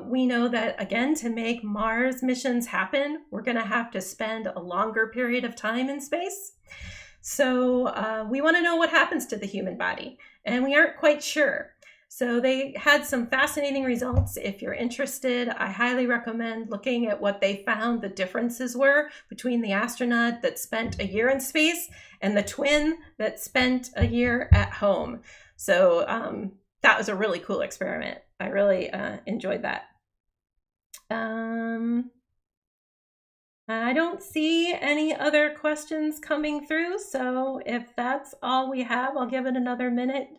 We know that, again, to make Mars missions happen, we're going to have to spend a longer period of time in space. So we want to know what happens to the human body, and we aren't quite sure. So they had some fascinating results. If you're interested, I highly recommend looking at what they found the differences were between the astronaut that spent a year in space and the twin that spent a year at home. So that was a really cool experiment. I really enjoyed that. I don't see any other questions coming through, so if that's all we have, I'll give it another minute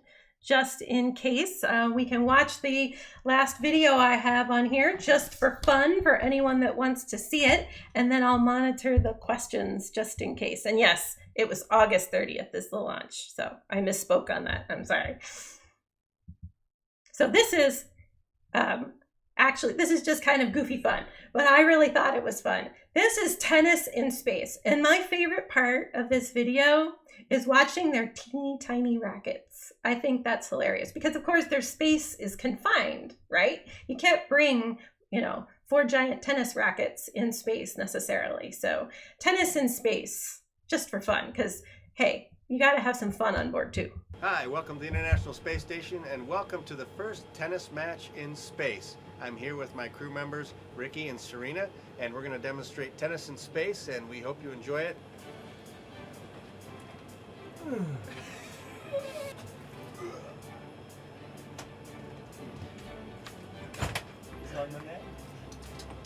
just in case. We can watch the last video I have on here just for fun for anyone that wants to see it, and then I'll monitor the questions just in case. And yes, it was August 30th is the launch, so I misspoke on that. I'm sorry. So this is actually, this is just kind of goofy fun, but I really thought it was fun. This is tennis in space, and my favorite part of this video is watching their teeny tiny rackets. I think that's hilarious because, of course, their space is confined, right? You can't bring, 4 giant tennis rackets in space necessarily. So tennis in space, just for fun, because, hey, you got to have some fun on board too. Hi, welcome to the International Space Station and welcome to the first tennis match in space. I'm here with my crew members, Ricky and Serena, and we're going to demonstrate tennis in space, and we hope you enjoy it.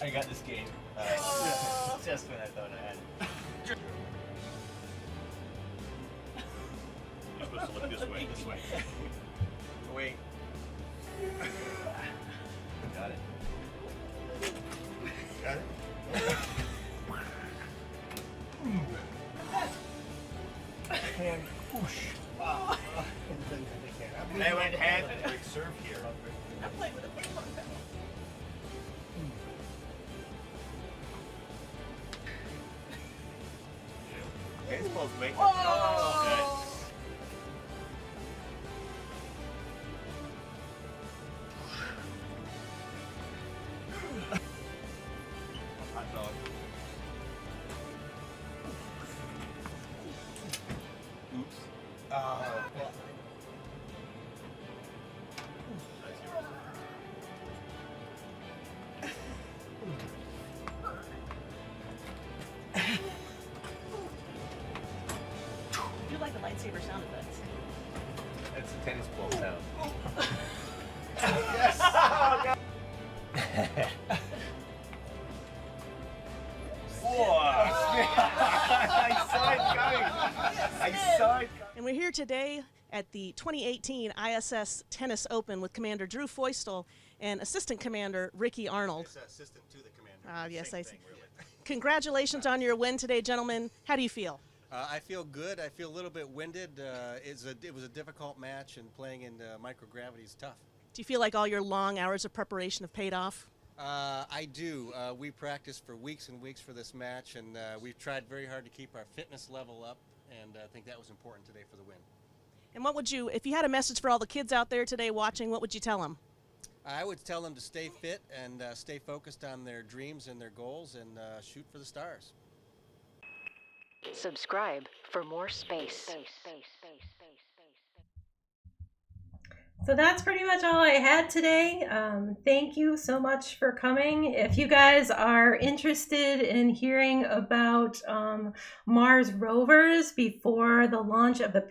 I got this game just when I thought I had it. You're supposed to look this way. This way. Wait. Got it. Got it? And whoosh. Wow. I went head. Big serve here. I'm playing with a ping pong paddle. Okay, it's supposed to make it. Oh! Hot dog. Oops. I do like the lightsaber sound effects. That's a tennis ball sound. Yes! I saw it coming. I saw it coming. And we're here today at the 2018 ISS Tennis Open with Commander Drew Feustel and Assistant Commander Ricky Arnold. It's assistant to the commander. Yes, Same I thing, really. Congratulations on your win today, gentlemen. How do you feel? I feel good. I feel a little bit winded. It was a difficult match, and playing in microgravity is tough. Do you feel like all your long hours of preparation have paid off? I do. We practiced for weeks and weeks for this match, and we've tried very hard to keep our fitness level up, and I think that was important today for the win. And what would you, if you had a message for all the kids out there today watching, what would you tell them? I would tell them to stay fit and stay focused on their dreams and their goals and shoot for the stars. Subscribe for more space. So that's pretty much all I had today. Thank you so much for coming. If you guys are interested in hearing about Mars rovers before the launch of the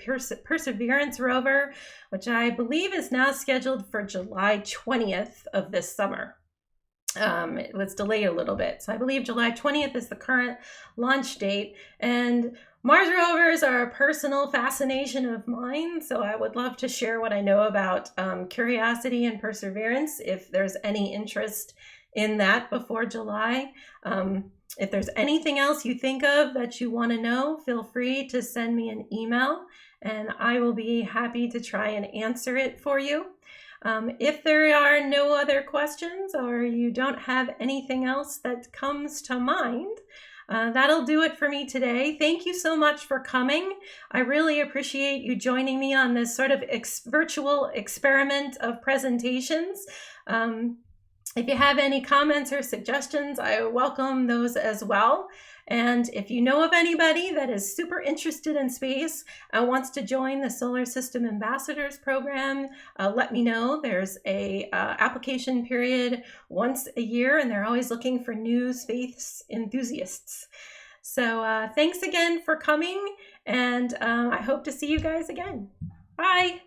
Perseverance rover, which I believe is now scheduled for July 20th of this summer. It was delayed a little bit. So I believe July 20th is the current launch date. And Mars rovers are a personal fascination of mine, so I would love to share what I know about Curiosity and Perseverance if there's any interest in that before July. If there's anything else you think of that you want to know, feel free to send me an email and I will be happy to try and answer it for you. If there are no other questions or you don't have anything else that comes to mind, that'll do it for me today. Thank you so much for coming. I really appreciate you joining me on this sort of virtual experiment of presentations. If you have any comments or suggestions, I welcome those as well. And if you know of anybody that is super interested in space and wants to join the Solar System Ambassadors Program, let me know. There's a application period once a year, and they're always looking for new space enthusiasts. So thanks again for coming, and I hope to see you guys again. Bye.